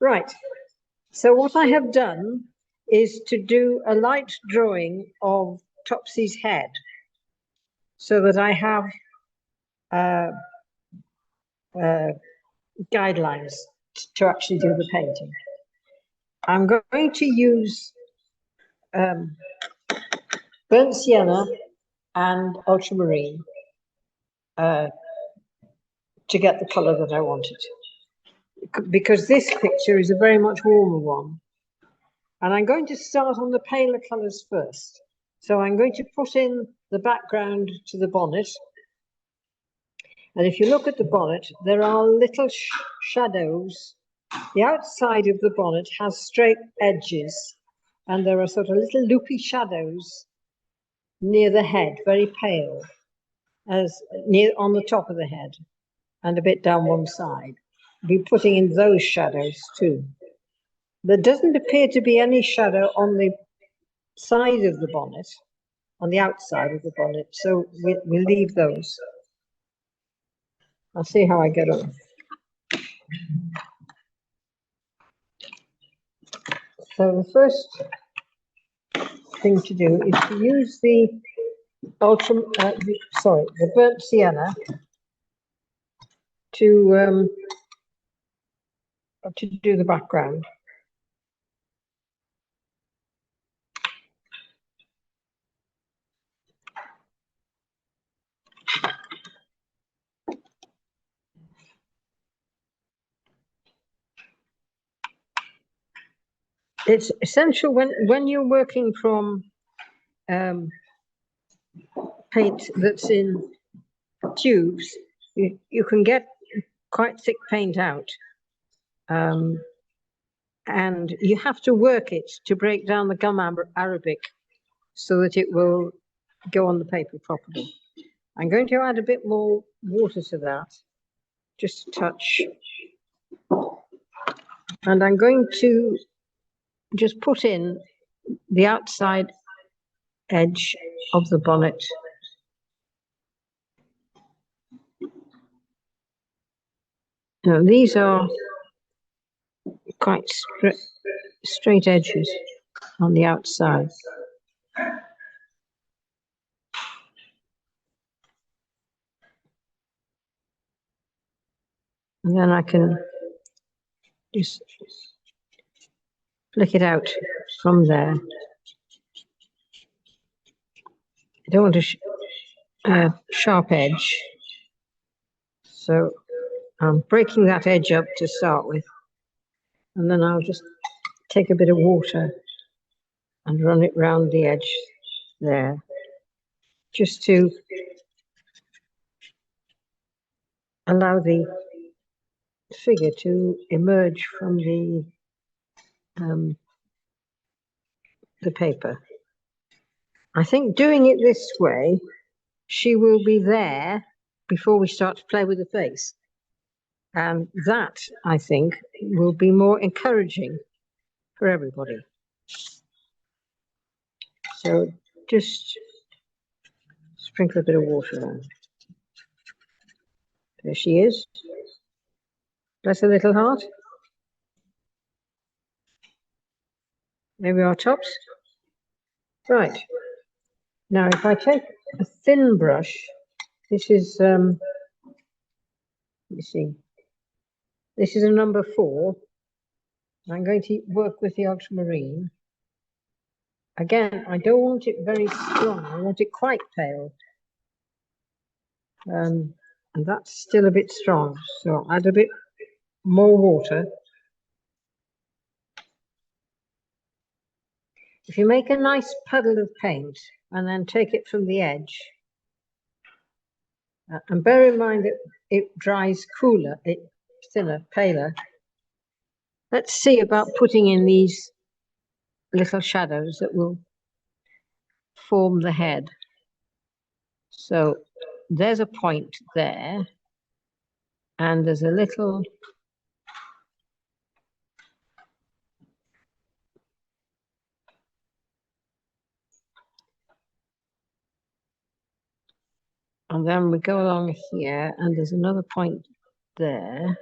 Right. So what I have done is to do a light drawing of Topsy's head so that I have guidelines to actually do the painting. I'm going to use burnt sienna and ultramarine to get the colour that I wanted, because this picture is a very much warmer one. And I'm going to start on the paler colours first. So I'm going to put in the background to the bonnet. And if you look at the bonnet, there are little shadows. The outside of the bonnet has straight edges, and there are sort of little loopy shadows near the head, very pale, as near on the top of the head and a bit down one side. I'll be putting in those shadows too. There doesn't appear to be any shadow on the side of the bonnet, on the outside of the bonnet, so we'll leave those. I'll see how I get on. So the first thing to do is to use the burnt sienna to do the background. It's essential when you're working from paint that's in tubes, you can get quite thick paint out, and you have to work it to break down the gum arabic so that it will go on the paper properly. I'm going to add a bit more water to that, just a touch, and I'm going to just put in the outside edge of the bonnet. Now these are quite straight edges on the outside. And then I can just flick it out from there. I don't want a sharp edge, so I'm breaking that edge up to start with, and then I'll just take a bit of water and run it round the edge there, just to allow the figure to emerge from the paper. I think doing it this way, she will be there before we start to play with the face. And that, I think, will be more encouraging for everybody. So just sprinkle a bit of water on. There she is. Bless her little heart. There we are, Tops. Right. Now, if I take a thin brush, this is, let me see, this is a number 4. I'm going to work with the ultramarine. Again, I don't want it very strong. I want it quite pale. And that's still a bit strong. So I'll add a bit more water. If you make a nice puddle of paint and then take it from the edge, and bear in mind that it dries cooler, it's thinner, paler. Let's see about putting in these little shadows that will form the head. So there's a point there, and there's a little and then we go along here, and there's another point there.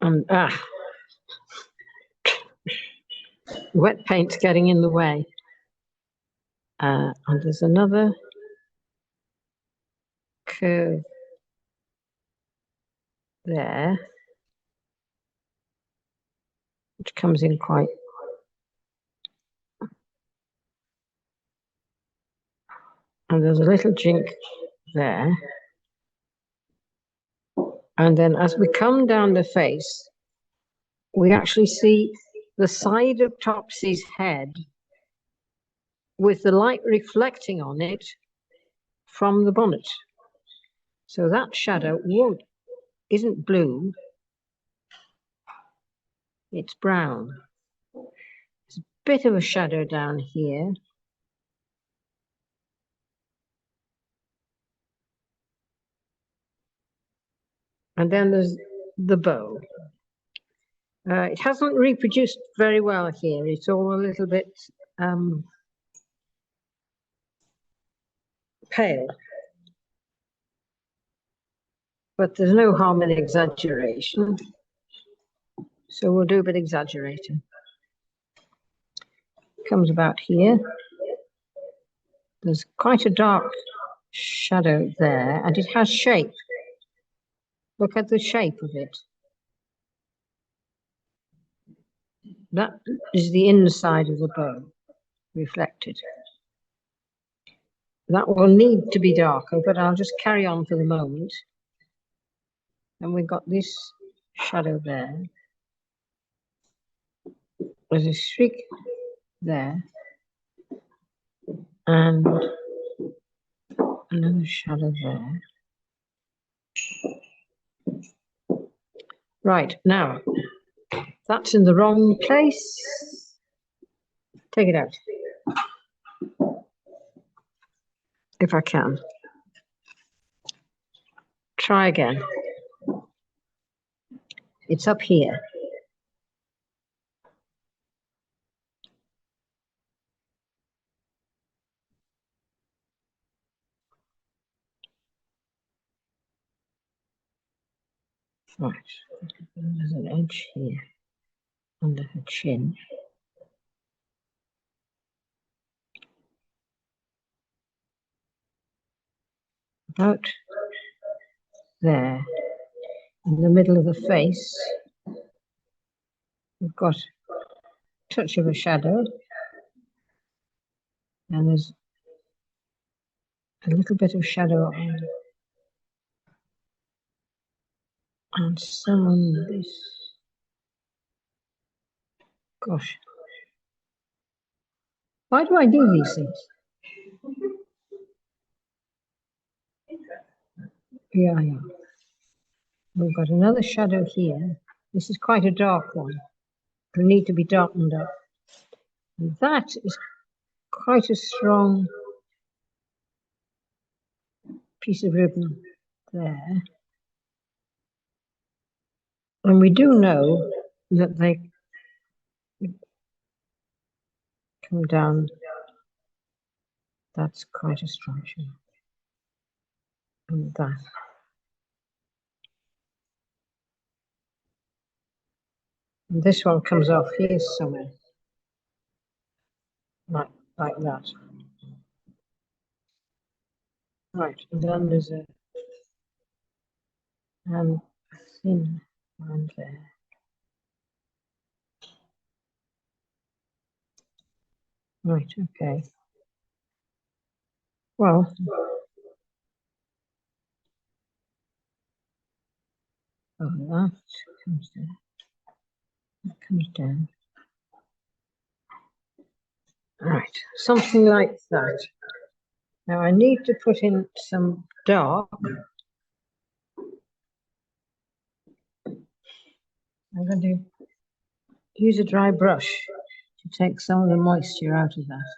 And wet paint's getting in the way. And there's another curve there, which comes in quite. And there's a little jink there. And then as we come down the face, we actually see the side of Topsy's head with the light reflecting on it from the bonnet. So that shadow isn't blue, it's brown. There's a bit of a shadow down here. And then there's the bow. It hasn't reproduced very well here. It's all a little bit pale. But there's no harm in exaggeration. So we'll do a bit exaggerating. Comes about here. There's quite a dark shadow there, and it has shape. Look at the shape of it. That is the inside of the bow, reflected. That will need to be darker, but I'll just carry on for the moment. And we've got this shadow there. There's a streak there. And another shadow there. Right, now, that's in the wrong place. Take it out. If I can. Try again. It's up here. Right, there's an edge here under her chin. About there, in the middle of the face, we've got a touch of a shadow, and there's a little bit of shadow on some on this. Gosh, why do I do these things? Yeah. We've got another shadow here. This is quite a dark one. It'll need to be darkened up. And that is quite a strong piece of ribbon there. And we do know that they come down. That's quite a strong shadow. And that. And this one comes off here somewhere. Like that. Right, and then there's a thin line there. Right, okay. Well, that comes there. That comes down. Right, something like that. Now I need to put in some dark. I'm going to use a dry brush to take some of the moisture out of that,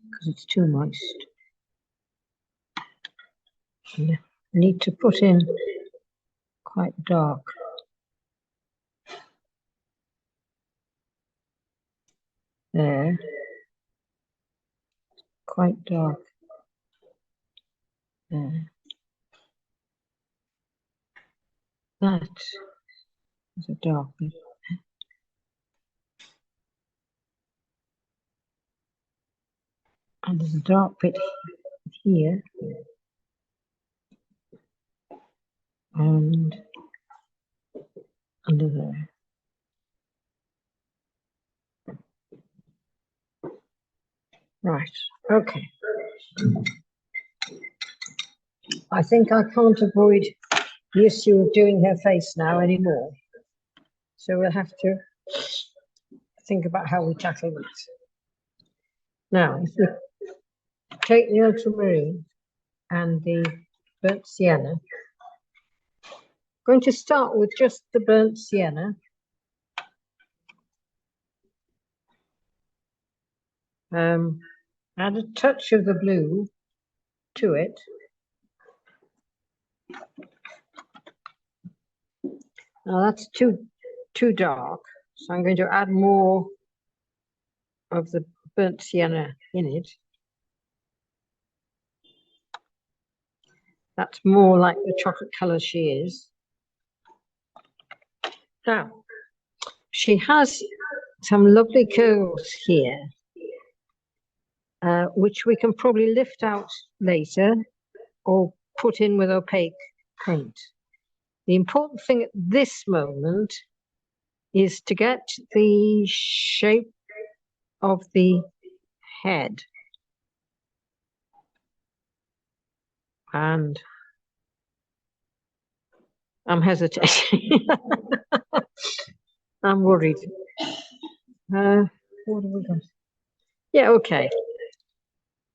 because it's too moist. And I need to put in quite dark. There. Quite dark. There. That. There's a dark bit. And there's a dark bit here. And under there. Right, okay. I think I can't avoid the issue of doing her face now anymore. So we'll have to think about how we tackle that. Now, if we take the ultramarine and the burnt sienna, I'm going to start with just the burnt sienna. Add a touch of the blue to it. Now that's too dark, so I'm going to add more of the burnt sienna in it. That's more like the chocolate color she is. Now, she has some lovely curls here, which we can probably lift out later or put in with opaque paint. The important thing at this moment is to get the shape of the head. And I'm hesitating. I'm worried. What have we got? Yeah, okay.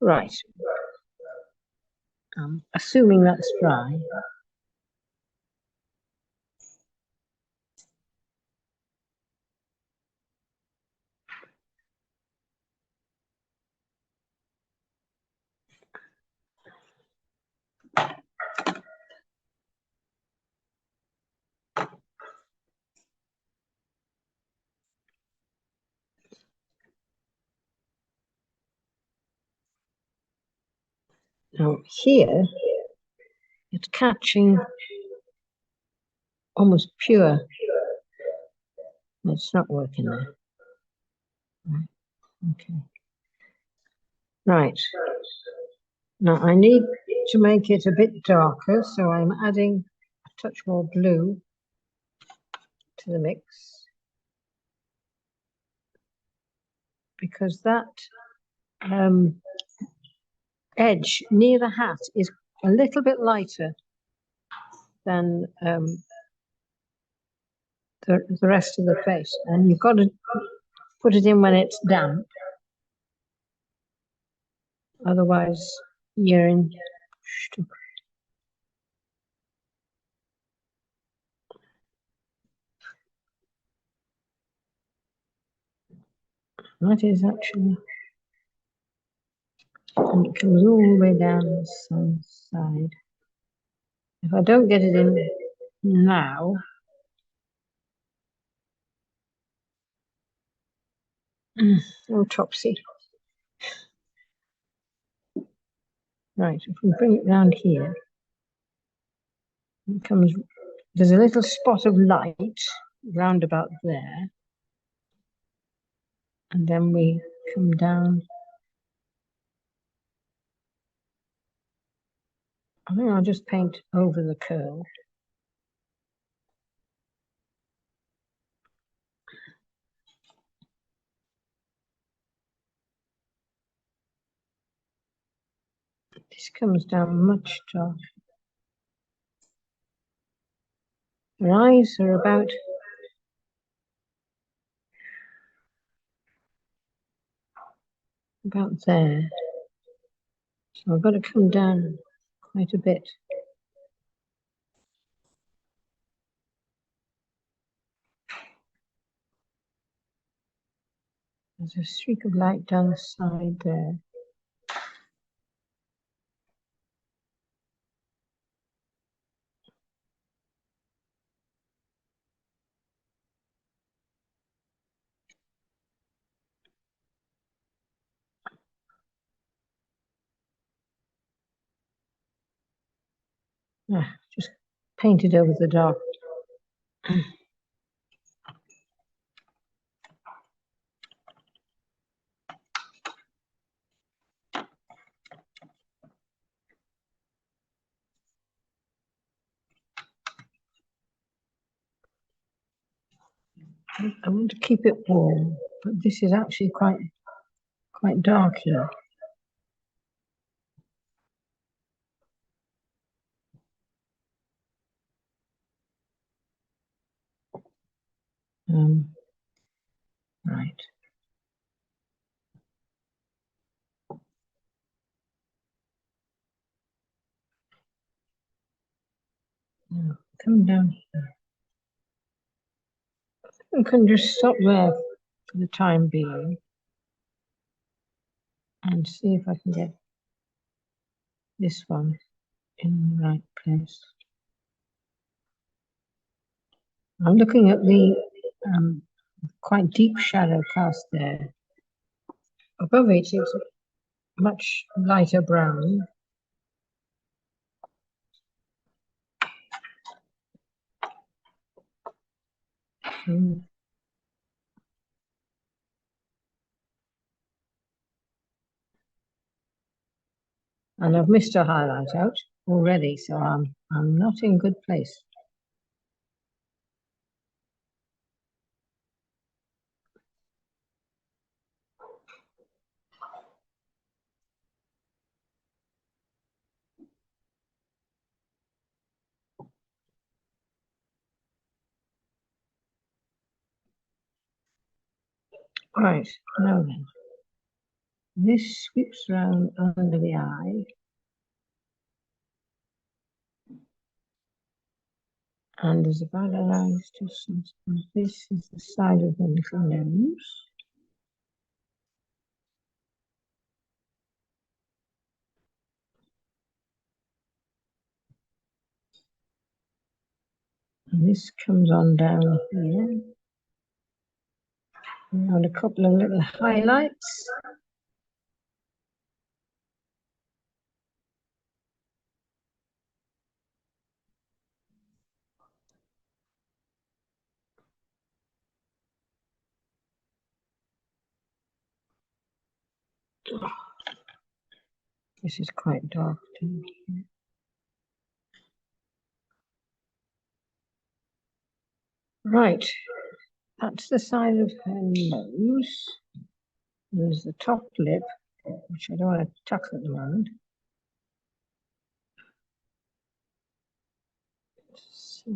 Right. Assuming that's dry. Now here, it's catching almost pure. It's not working there. Right. Okay. Right. Now I need to make it a bit darker, so I'm adding a touch more blue to the mix. Because that edge near the hat is a little bit lighter than the rest of the face, and you've got to put it in when it's damp, otherwise you're in stuck. That is actually, and it comes all the way down the side. If I don't get it in now, oh Topsy. Right, if we bring it round here, it comes, there's a little spot of light round about there, and then we come down. I think I'll just paint over the curl. This comes down much darker. Her eyes are about there. So I've got to come down quite a bit. There's a streak of light down the side there. Just painted over the dark. I want to keep it warm, but this is actually quite dark here. Right. Now, come down here. I can just stop there for the time being and see if I can get this one in the right place. I'm looking at the quite deep shadow cast there. Above it, it's much lighter brown. And I've missed a highlight out already, so I'm not in good place. Right, now then. This sweeps around under the eye. And there's about a nice distance. This is the side of the little nose. And this comes on down here. And a couple of little highlights. This is quite dark down here. Right, that's the side of her nose. There's the top lip, which I don't want to tuck at the moment. So,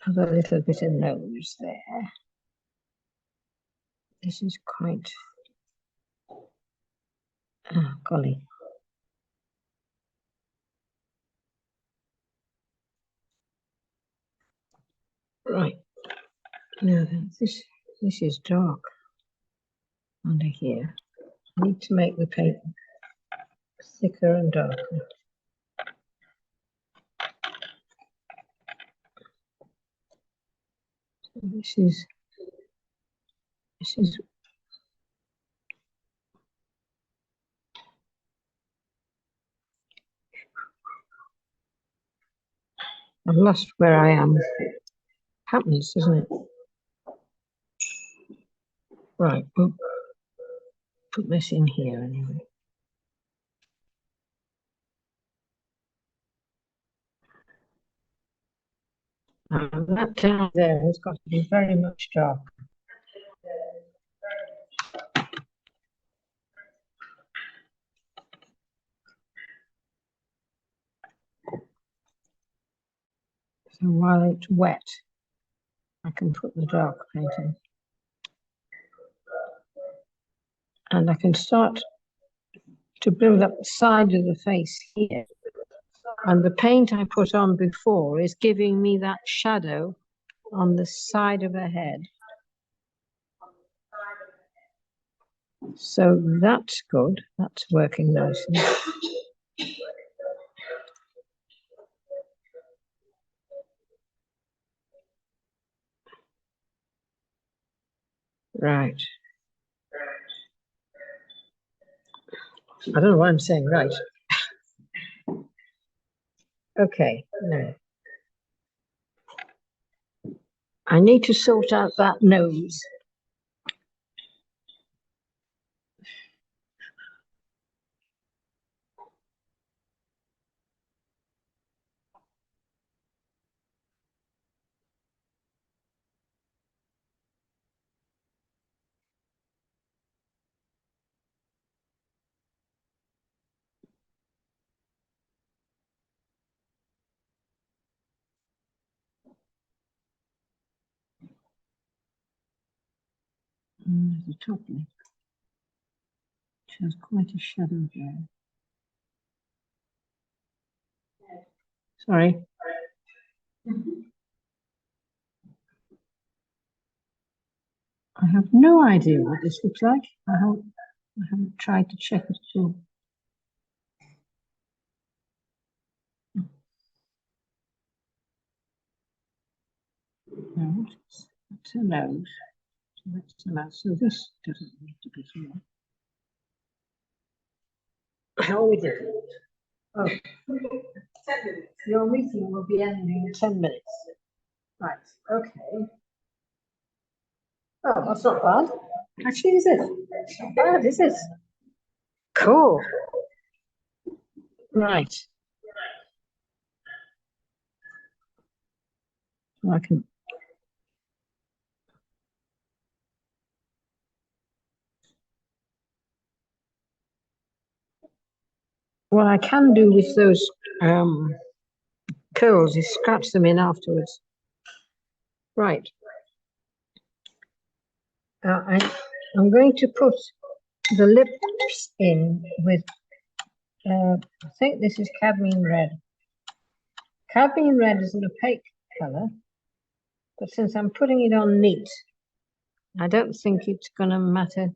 another little bit of nose there. This is quite, golly. Right, now then, this is dark under here. I need to make the paint thicker and darker. So this is I've lost where I am. Happens, doesn't it? Right, we'll put this in here anyway. That down there has got to be very much dark. So while it's wet, I can put the dark paint in. And I can start to build up the side of the face here. And the paint I put on before is giving me that shadow on the side of her head. So that's good. That's working nicely. Right. I don't know why I'm saying right. Okay, no. I need to sort out that nose. The top lip, which has quite a shadow there. Sorry. I have no idea what this looks like. I haven't tried to check it at all. No, that's a nose. So that's the mouth. So this doesn't need to be here. How are we doing? Oh, 10 minutes. Your meeting will be ending in 10 minutes. Right, okay. Oh, that's not bad. Actually, is it? It's not bad, is it? Cool. Right. I can. What I can do with those curls is scratch them in afterwards. Right. I'm going to put the lips in with, I think this is cadmium red. Cadmium red is an opaque color, but since I'm putting it on neat, I don't think it's going to matter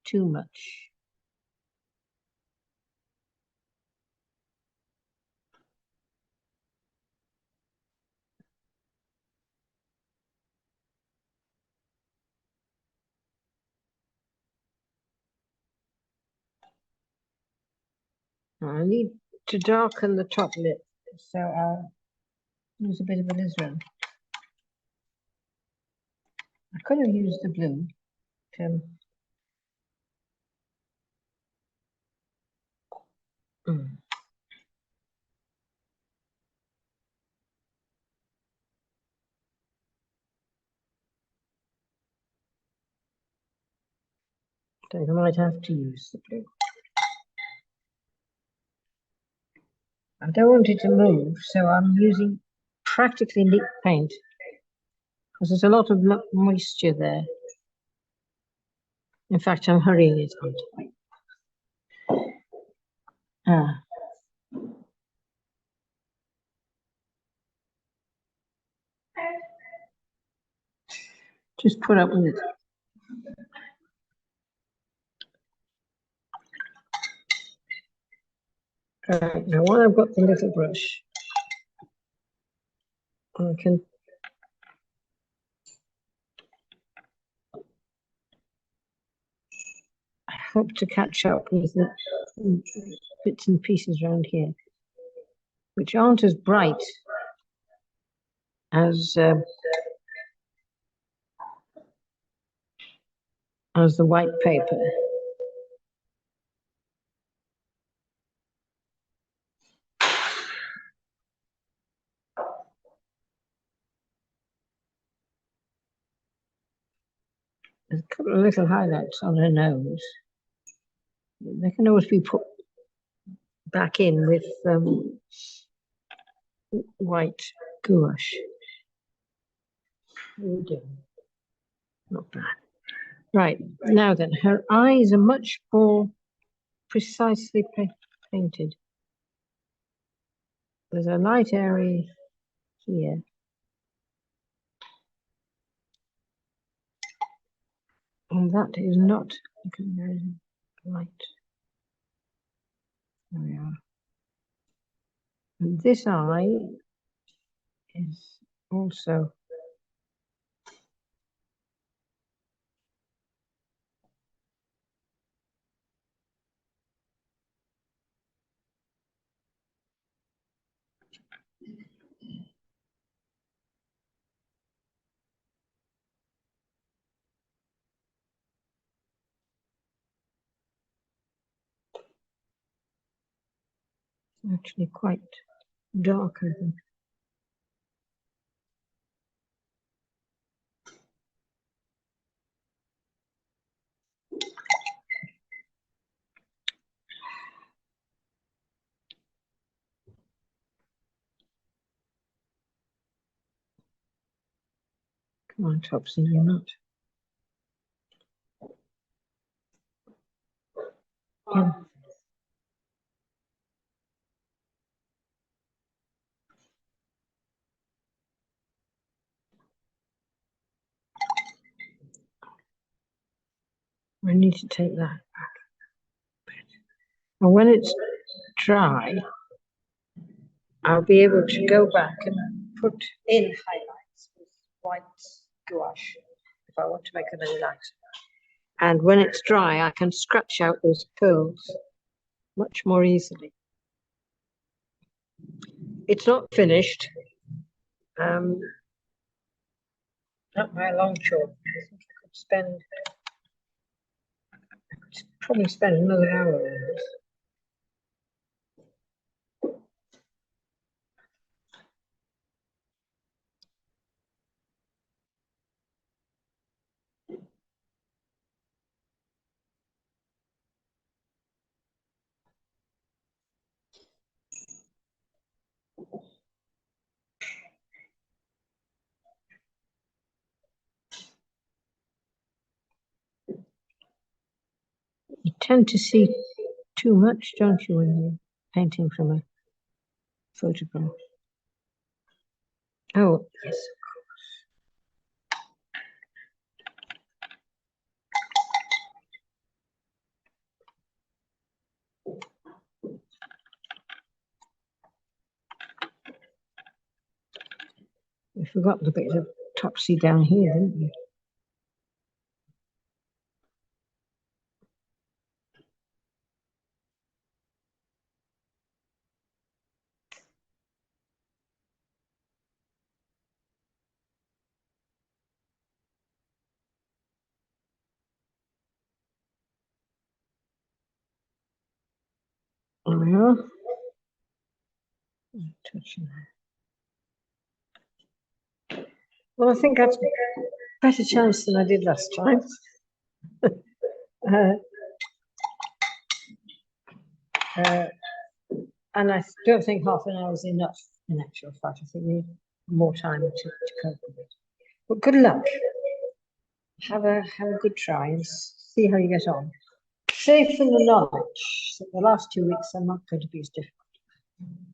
too much. I need to darken the top lip, so I'll use a bit of alizarin. I could have used the blue. So I might have to use the blue. I don't want it to move, so I'm using practically neat paint because there's a lot of moisture there. In fact, I'm hurrying it on. Just put up with it. Now, while I've got the little brush, I can hope to catch up with the bits and pieces around here, which aren't as bright as the white paper. There's a couple of little highlights on her nose. They can always be put back in with white gouache. How are you doing? Not bad. Right, now then, her eyes are much more precisely painted. There's a light area here. And that is not light. There we are. And this eye is also Actually quite dark, I think. Come on, Topsy, you're not. Yeah. I need to take that back. And when it's dry, I'll be able to go back and put in highlights with white gouache if I want to make them any lighter. And when it's dry, I can scratch out those pearls much more easily. It's not finished. Not by a long chalk. I think I could probably spend another hour on this. You tend to see too much, don't you, when you're painting from a photograph? Oh, yes. You forgot the bit of Topsy down here, didn't you? There we are. Touching that. Well, I think that's a better chance than I did last time. And I don't think half an hour is enough, in actual fact. I think we need more time to cope with it. But good luck. Have a good try and see how you get on. Safe in the knowledge that the last 2 weeks are not going to be as difficult.